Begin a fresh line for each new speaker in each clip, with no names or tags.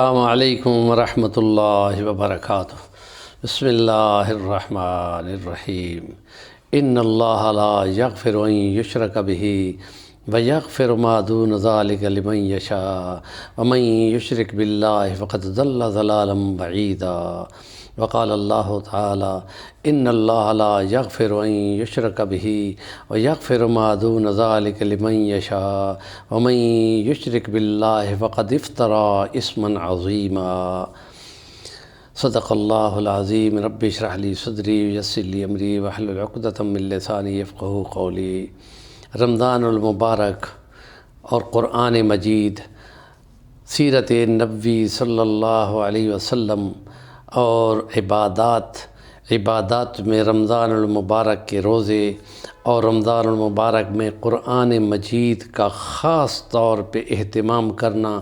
السلام علیکم ورحمۃ اللہ وبرکاتہ۔ بسم اللہ الرحمن الرحیم۔ ان اللہ لا یغفر ان یشرک بہ ویغفر ما دون ذلک لمن یشاء ومن یشرک باللہ فقد ضل ضلالا بعیدا۔ وقال اللہ تعالی ان اللہ لا یغفر ان یشرک بہ ویغفر ما دون ذلک لمن یشاء ومن یشرک باللہ فقد افترى اثما عظیما۔ صدق اللہ العظیم۔ رب اشرح لی صدری ویسر لی امری واحلل عقدۃ من لسانی یفقہوا قولی۔ رمضان المبارک اور قرآن مجید، سیرت نبوی صلی اللہ علیہ وسلم اور عبادات میں رمضان المبارک کے روزے اور رمضان المبارک میں قرآن مجید کا خاص طور پہ اہتمام کرنا،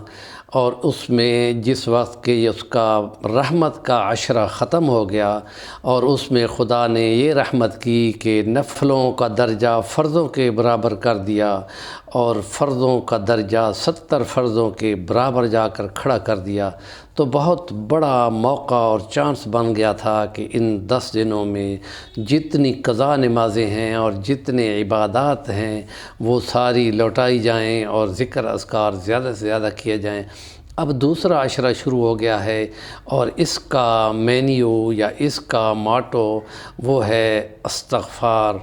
اور اس میں جس وقت کہ اس کا رحمت کا عشرہ ختم ہو گیا اور اس میں خدا نے یہ رحمت کی کہ نفلوں کا درجہ فرضوں کے برابر کر دیا اور فرضوں کا درجہ 70 فرضوں کے برابر جا کر کھڑا کر دیا، تو بہت بڑا موقع اور چانس بن گیا تھا کہ ان 10 دنوں میں جتنی قضا نمازیں ہیں اور جتنے عبادات ہیں وہ ساری لوٹائی جائیں اور ذکر اذکار زیادہ سے زیادہ کیے جائیں۔ اب دوسرا عشرہ شروع ہو گیا ہے اور اس کا مینیو یا اس کا ماٹو وہ ہے استغفار،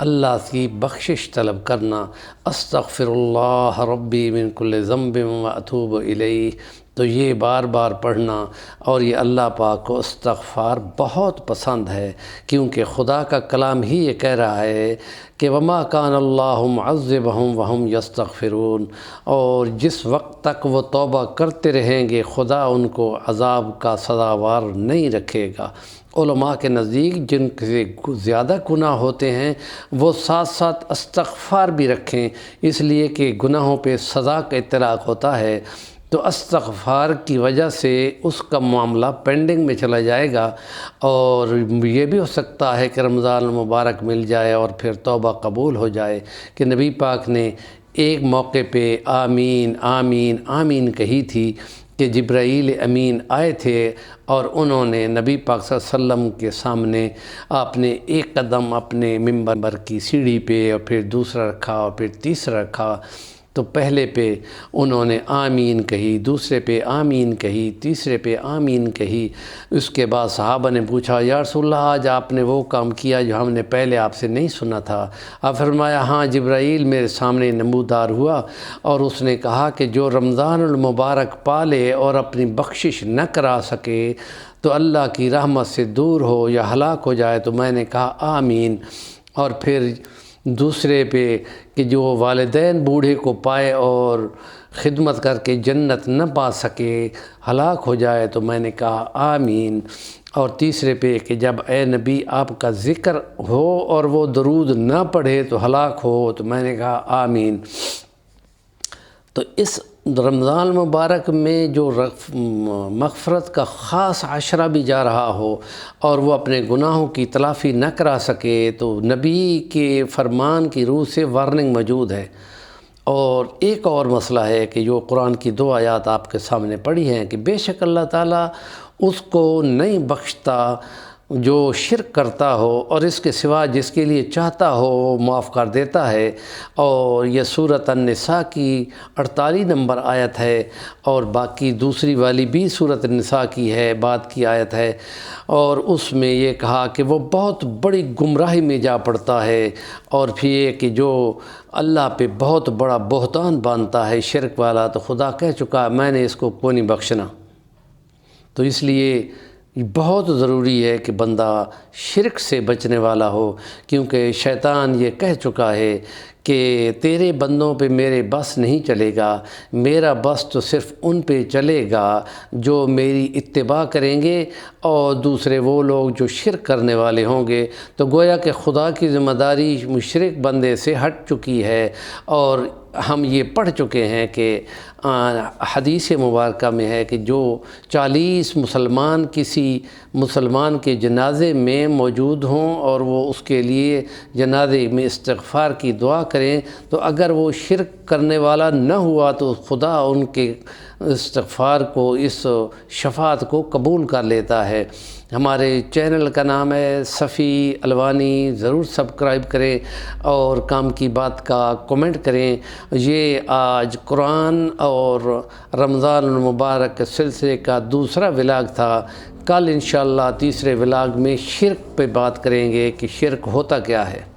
اللہ کی بخشش طلب کرنا۔ استغفر اللہ ربی من کل ذنب واتوب الیہ، تو یہ بار بار پڑھنا، اور یہ اللہ پاک کو استغفار بہت پسند ہے، کیونکہ خدا کا کلام ہی یہ کہہ رہا ہے کہ وما کان اللہ معذبہم وہم یستغفرون، اور جس وقت تک وہ توبہ کرتے رہیں گے خدا ان کو عذاب کا سزاوار نہیں رکھے گا۔ علماء کے نزدیک جن سے زیادہ گناہ ہوتے ہیں وہ ساتھ ساتھ استغفار بھی رکھیں، اس لیے کہ گناہوں پہ سزا کا اطلاق ہوتا ہے، تو استغفار کی وجہ سے اس کا معاملہ پینڈنگ میں چلا جائے گا، اور یہ بھی ہو سکتا ہے کہ رمضان المبارک مل جائے اور پھر توبہ قبول ہو جائے، کہ نبی پاک نے ایک موقع پہ آمین آمین آمین کہی تھی کہ جبرائیل امین آئے تھے اور انہوں نے نبی پاک صلی اللہ علیہ وسلم کے سامنے آپ نے ایک قدم اپنے ممبر کی سیڑھی پہ اور پھر دوسرا رکھا اور پھر تیسرا رکھا، تو پہلے پہ انہوں نے آمین کہی، دوسرے پہ آمین کہی، تیسرے پہ آمین کہی۔ اس کے بعد صحابہ نے پوچھا یا رسول اللہ آج آپ نے وہ کام کیا جو ہم نے پہلے آپ سے نہیں سنا تھا؟ آپ فرمایا ہاں، جبرائیل میرے سامنے نمودار ہوا اور اس نے کہا کہ جو رمضان المبارک پالے اور اپنی بخشش نہ کرا سکے تو اللہ کی رحمت سے دور ہو یا ہلاک ہو جائے، تو میں نے کہا آمین۔ اور پھر دوسرے پہ کہ جو والدین بوڑھے کو پائے اور خدمت کر کے جنت نہ پا سکے، ہلاک ہو جائے، تو میں نے کہا آمین۔ اور تیسرے پہ کہ جب اے نبی آپ کا ذکر ہو اور وہ درود نہ پڑھے تو ہلاک ہو، تو میں نے کہا آمین۔ تو اس رمضان مبارک میں جو مغفرت کا خاص عشرہ بھی جا رہا ہو اور وہ اپنے گناہوں کی تلافی نہ کرا سکے، تو نبی کے فرمان کی روح سے وارننگ موجود ہے۔ اور ایک اور مسئلہ ہے کہ جو قرآن کی 2 آیات آپ کے سامنے پڑھی ہیں کہ بے شک اللہ تعالیٰ اس کو نہیں بخشتا جو شرک کرتا ہو، اور اس کے سوا جس کے لیے چاہتا ہو وہ معاف کر دیتا ہے، اور یہ سورۃ النساء کی 48 نمبر آیت ہے، اور باقی دوسری والی بھی سورۃ النساء کی ہے، بعد کی آیت ہے، اور اس میں یہ کہا کہ وہ بہت بڑی گمراہی میں جا پڑتا ہے، اور پھر یہ کہ جو اللہ پہ بہت بڑا بہتان باندھتا ہے شرک والا، تو خدا کہہ چکا میں نے اس کو کوئی نہیں بخشنا۔ تو اس لیے بہت ضروری ہے کہ بندہ شرک سے بچنے والا ہو، کیونکہ شیطان یہ کہہ چکا ہے کہ تیرے بندوں پہ میرے بس نہیں چلے گا، میرا بس تو صرف ان پہ چلے گا جو میری اتباع کریں گے، اور دوسرے وہ لوگ جو شرک کرنے والے ہوں گے۔ تو گویا کہ خدا کی ذمہ داری مشرک بندے سے ہٹ چکی ہے، اور ہم یہ پڑھ چکے ہیں کہ حدیث مبارکہ میں ہے کہ جو 40 مسلمان کسی مسلمان کے جنازے میں موجود ہوں اور وہ اس کے لیے جنازے میں استغفار کی دعا کریں، تو اگر وہ شرک کرنے والا نہ ہوا تو خدا ان کے استغفار کو، اس شفاعت کو قبول کر لیتا ہے۔ ہمارے چینل کا نام ہے صفی الوانی، ضرور سبسکرائب کریں اور کام کی بات کا کمنٹ کریں۔ یہ آج قرآن اور رمضان المبارک کے سلسلے کا دوسرا ولاگ تھا۔ کل انشاءاللہ تیسرے ولاگ میں شرک پہ بات کریں گے کہ شرک ہوتا کیا ہے۔